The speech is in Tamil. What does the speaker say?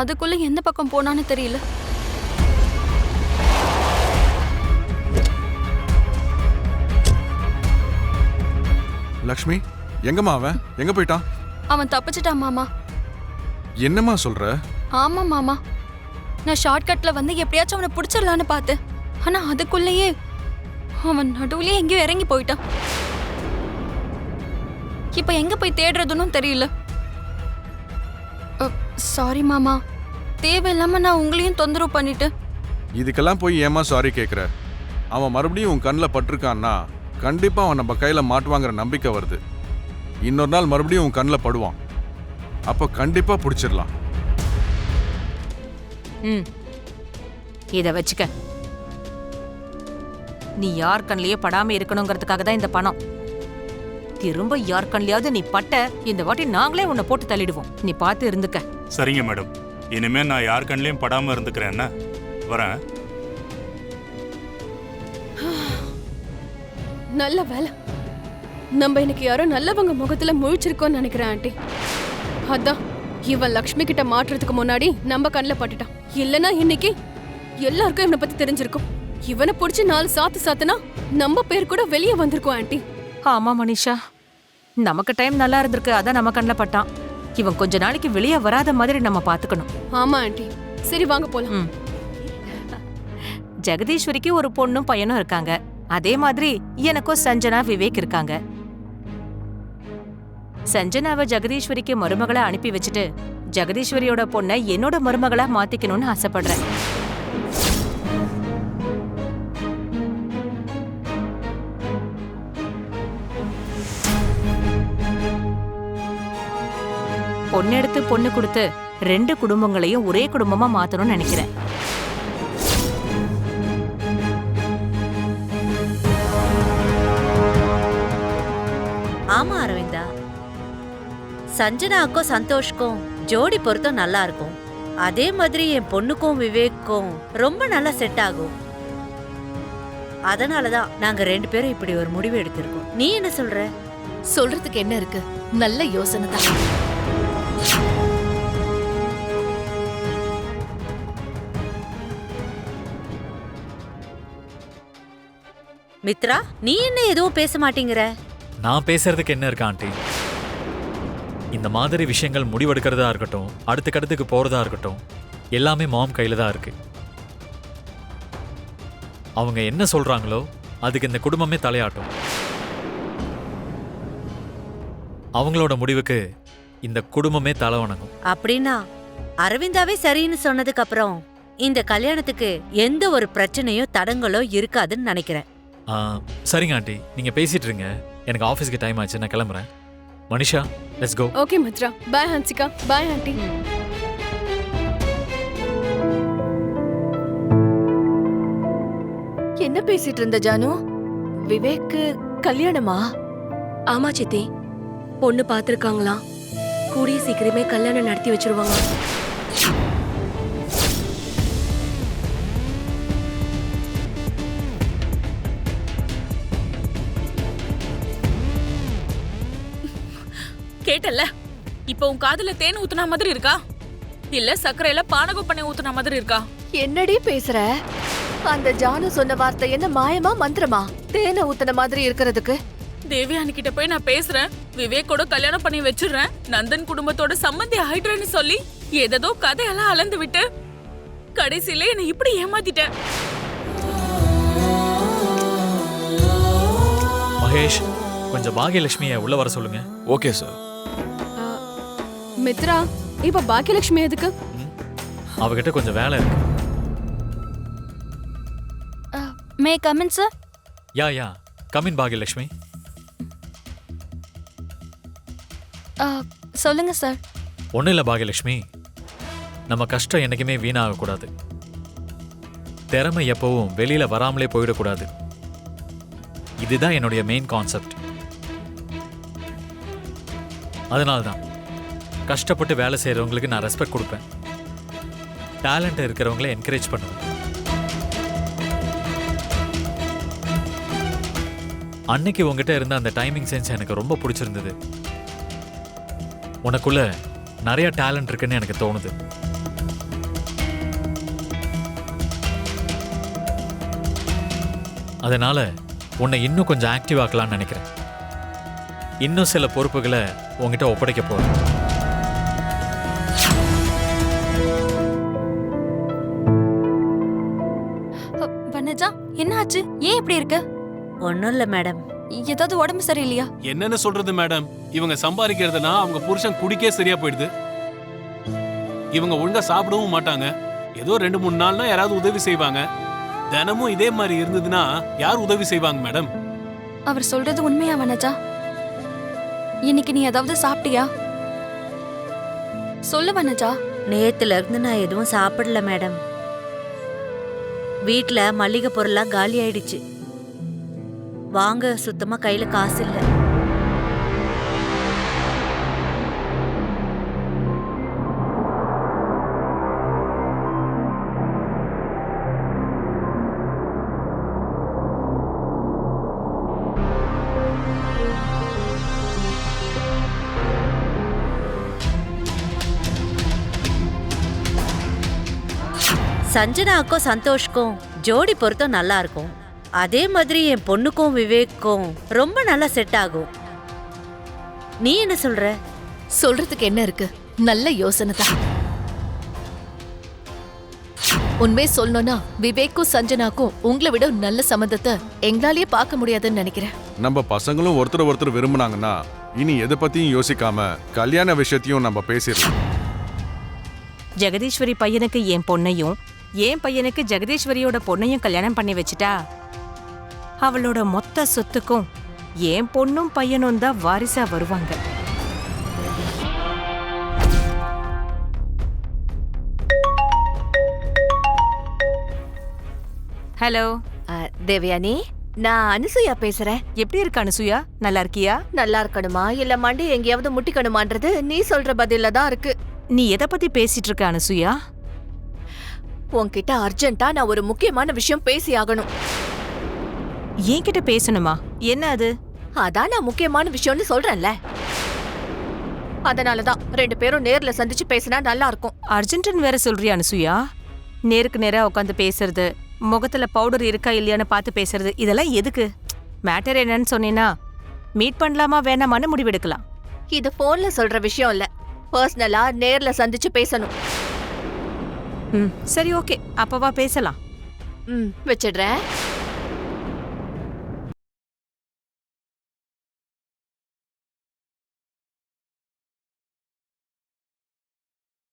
அதுக்குள்ள எந்த பக்கம் போனான்னு தெரியல. லக்ஷ்மி, எங்கம்மா அவன்? எங்க போயிட்டான்? அவன் தப்பிச்சிட்டான் மாமா. என்னம்மா சொல்ற? ஆமா மாமா, நான் ஷார்ட்கட்ல வந்து எப்படியாச்சும் அவனை பிடிச்சிடலான்னு பார்த்தேன். ஆனா அதுக்குள்ளேயே அவன் நடுவுலயே எங்கேயோ இறங்கி போயிட்டான். இப்ப எங்க போய் தேடுறதுன்னு தெரியல. சாரி மாமா, தேவையில்லாம நான் உங்களையும் தொந்தரவு பண்ணிட்டு. இதுக்கெல்லாம் போய் ஏமா சாரி கேட்குற? அவன் மறுபடியும் உன் கண்ணில் பட்டிருக்கான்னா கண்டிப்பா அவன் நம்ம கையில மாட்டுவாங்கிற நம்பிக்கை வருது. இன்னொரு நாள் மறுபடியும் உன் கண்ணில் படுவான், அப்ப கண்டிப்பா பிடிச்சிடலாம். இத வச்சுக்க. நீ யார் கண்ணிலேயே படாம இருக்கணுங்கிறதுக்காக தான் இந்த பணம். திரும்ப யார் கண்ணிலையாவது நீ பட்ட, இந்த வாட்டி நாங்களே உன்னை போட்டு தள்ளிடுவோம். நீ பார்த்து இருந்துக்க. சரிங்க மேடம், இனிமே நான் யார் கண்ணிலையும் படாம இருந்துக்கிறேன். என்ன வரேன். நல்ல வேலை, நம்ம இன்னைக்கு யாரோ நல்லவங்க முகத்துல முழிச்சிருக்கோம்னு நினைக்கிறேன் ஆண்டி. அதான் இவன் லக்ஷ்மி கிட்ட மாட்டுறதுக்கு முன்னாடி நம்ம கண்ணில் பட்டுட்டான். இல்லனா இன்னைக்கு எல்லாருக்கும் இவனை பத்தி தெரிஞ்சிருக்கும். இவனை பிடிச்சி 4 சாத்து சாத்துனா நம்ம பேர் கூட வெளியே வந்திருக்கோம் ஆண்டி. ஆமா மனிஷா, நமக்கு டைம் நல்லா இருந்திருக்கு, அதான் நம்ம கண்ணில் பட்டான். இவன் கொஞ்ச நாளைக்கு வெளியே வராத மாதிரி நம்ம பாத்துக்கணும். ஆமா ஆண்டி, சரி வாங்க போலாம். ஜெகதீஸ்வரிக்கு ஒரு பொண்ணும் பையனும் இருக்காங்க. அதே மாதிரி எனக்கும் சஞ்சனா, விவேக் இருக்காங்க. சஞ்சனாவை ஜெகதீஸ்வரிக்கு மருமகளா அனுப்பி வச்சுட்டு ஜெகதீஸ்வரியோட பொண்ணை என்னோட மருமகளா மாத்திக்கணும்னு ஆசைப்படுறேன். பொண்ணெடுத்து பொண்ணு கொடுத்து 2 குடும்பங்களையும் ஒரே குடும்பமா மாத்தணும்னு நினைக்கிறேன். ஆமா அரவிந்தா, சஞ்சனாக்கும் சந்தோஷ்க்கும் ஜோடி பொருத்தம் நல்லா இருக்கும். அதே மாதிரி என் பொண்ணுக்கும் விவேக்கும் ரொம்ப நல்லா செட் ஆகும். அதனாலதான் நாங்க 2 பேரும் இப்படி ஒரு முடிவு எடுத்திருக்கோம். நீ என்ன சொல்ற? சொல்றதுக்கு என்ன இருக்கு, நல்ல யோசனை தான். மித்ரா, நீ என்ன எதுவும் பேச மாட்டேங்கிற? நான் பேசுறதுக்கு என்ன இருக்கு ஆண்டி? இந்த மாதிரி விஷயங்கள் முடிவெடுக்கிறதா இருக்கட்டும், அடுத்த கட்டத்துக்கு போறதா இருக்கட்டும், எல்லாமே மாம் கையில தான் இருக்கு. அவங்க என்ன சொல்றாங்களோ அதுக்கு இந்த குடும்பமே தலையாட்டும். அவங்களோட முடிவுக்கு இந்த குடும்பமே தலை வணங்கும். அப்படின்னா அரவிந்தாவே சரின்னு சொன்னதுக்கு அப்புறம் இந்த கல்யாணத்துக்கு எந்த ஒரு பிரச்சனையோ தடங்களோ இருக்காதுன்னு நினைக்கிறேன். சரிங்க ஆண்டி, நீங்க பேசிட்டு இருங்க. எனக்கு ஆபீஸ்க்கு டைம் ஆச்சு, நான் கிளம்புறேன். Manisha, let's go. Okay Mitra, bye Hansika, bye aunty. என்ன பேசிட்டு இருந்த ஜானு? விவேக்கு கல்யாணமா? ஆமா சித்தி, பொண்ணு பாத்துருக்காங்களாம். கூடிய சீக்கிரமே கல்யாணம் நடத்தி வச்சிருவாங்க. கேட்டல்ல, இப்ப உன் காதுல தேன் ஊத்துன மாதிரி இருக்கா, இல்ல சர்க்கரையில பானகம் பண்ணி ஊத்துன மாதிரி இருக்கா? என்னடி பேசுற? அந்த ஜானு சொன்ன வார்த்தை என்ன மாயமா மந்திரமா? தேனை ஊத்துன மாதிரி இருக்கிறதுக்கு? தேவயானி கிட்ட போய் நான் பேசுறேன், விவேக்கோட கல்யாணம் பண்ணி வச்சிடுறேன், நந்தன் குடும்பத்தோட சம்பந்தி ஆயிடுறேன்னு சொல்லி ஏதோ கதையெல்லாம் அளந்து விட்டு கடைசியில என்னை இப்படி ஏமாத்திட்டேன். மகேஷ், கொஞ்சம் பாகியலட்சுமியை உள்ள வர சொல்லுங்க. Okay sir. மித்ரா, இப்ப பாக்கியலட்சுமி எதுக்கு? அவகிட்ட கொஞ்சம் வேலை இருக்கு. May come in sir? Yeah come in Bhagyalakshmi. சொல்லுங்க சார். ஒன்றும் இல்லை பாகியலட்சுமி, நம்ம கஷ்டம் என்னைக்குமே வீணாகக்கூடாது. திறமை எப்பவும் வெளியில வராமலே போயிடக்கூடாது. இதுதான் என்னுடைய மெயின் கான்செப்ட். அதனால்தான் கஷ்டப்பட்டு வேலை செய்யறவங்களுக்கு நான் ரெஸ்பெக்ட் கொடுப்பேன். டேலண்ட் இருக்கிறவங்கள என்கரேஜ் பண்ணுவேன். அன்னைக்கு உங்ககிட்ட இருந்த அந்த டைமிங் சென்ஸ் எனக்கு ரொம்ப பிடிச்சிருந்தது. உனக்குள்ள நிறைய டேலண்ட் இருக்குன்னு எனக்கு தோணுது. அதனால உன்னை இன்னும் கொஞ்சம் ஆக்டிவ் ஆக்கலாம்னு நினைக்கிறேன். இன்னும் சில பொறுப்புகளை உன்கிட்ட ஒப்படைக்க போறேன். வனஜா, என்ன ஆச்சு? ஏன் இப்படி இருக்க? ஒன்றும் இல்லை மேடம். ஏதாவது உடம்பு சரியில்லையா? என்னன்னு சொல்றது மேடம், இவங்க சம்பாதிக்கிறதுனா அவங்க புருஷன் குடிக்கே சரியா போயிடுது. இவங்க ஒழுங்கா சாப்பிடவும் மாட்டாங்க. ஏதோ 2-3 நாள்னா யாராவது உதவி செய்வாங்க. தினமும் இதே மாதிரி இருந்ததுன்னா யார் உதவி செய்வாங்க மேடம்? அவர் சொல்றது உண்மையா வனஜா? இன்னைக்கு நீ ஏதாவது சாப்பிட்டியா? சொல்லு வனஜா. நேத்துல இருந்து நான் எதுவும் சாப்பிடல மேடம். வீட்ல மளிகை பொருளா காலி ஆயிடுச்சு. வாங்க சுத்தமா கையில காசு இல்ல. சஞ்சனாவுக்கும் சந்தோஷ்க்கும் ஜோடி பொருத்தம் நல்லா இருக்கும். அதே மாதிரி என் பொண்ணுக்கும் விவேக்கும் ரொம்ப நல்லா செட் ஆகும். நீ என்ன சொல்ற? சொல்றதுக்கு என்ன இருக்கு? நல்ல யோசனை தான். உண்மை சொல்லணும்னா விவேக்கும் சஞ்சனாக்கும் உங்களை விட நல்ல சம்மந்தத்தை எங்களாலேயே பார்க்க முடியாதுன்னு நினைக்கிறேன். நம்ம பசங்களும் ஒருத்தர் விரும்புனாங்கன்னா இனி எதை பத்தியும் யோசிக்காம கல்யாண விஷயத்தையும் நம்ம பேசிடலாம். ஜெகதீஸ்வரி பையனுக்கு என் பொண்ணையும், என் பையனுக்கு ஜெகதீஸ்வரியோட பொண்ணையும் கல்யாணம் பண்ணி வச்சுட்டா அவளோட மொத்த சொத்துக்கும் என் பொண்ணும் பையனும் தான் வாரிசா வருவாங்க. ஹலோ தேவயானி, நான் அனுசுயா பேசுறேன். எப்படி இருக்க அனுசுயா? நல்லா இருக்கியா? நல்லா இருக்கணுமா இல்ல மண்டி எங்கேயாவது முட்டிக்கணுமான்றது நீ சொல்ற பதில தான் இருக்கு. நீ எதை பத்தி பேசிட்டு இருக்க அனுசுயா? உன்கிட்ட அர்ஜென்ட்டா நான் ஒரு முக்கியமான விஷயம் பேசி ஆகணும். என்கிட்ட பேசணுமா? என்ன அது? அதான் நான் முக்கியமான விஷயம்னு சொல்றேன்ல. அதனாலதான் 2 பேரும் நேர்ல சந்திச்சு பேசினா நல்லா இருக்கும். அர்ஜென்டன் வேற சொல்றியா அனுசுயா? நேருக்கு நேரா உட்காந்து பேசுறது, முகத்துல பவுடர் இருக்கா இல்லையான்னு பார்த்து பேசுறது, இதெல்லாம் எதுக்கு? மேட்டர் என்னன்னு சொன்னீன்னா மீட் பண்ணலாமா வேணாமான்னு முடிவெடுக்கலாம். இது போன்ல சொல்ற விஷயம் இல்ல, பர்சனலா நேர்ல சந்திச்சு பேசணும். சரி, ஓகே, அப்பவா பேசலாம். வச்சிடுறேன்.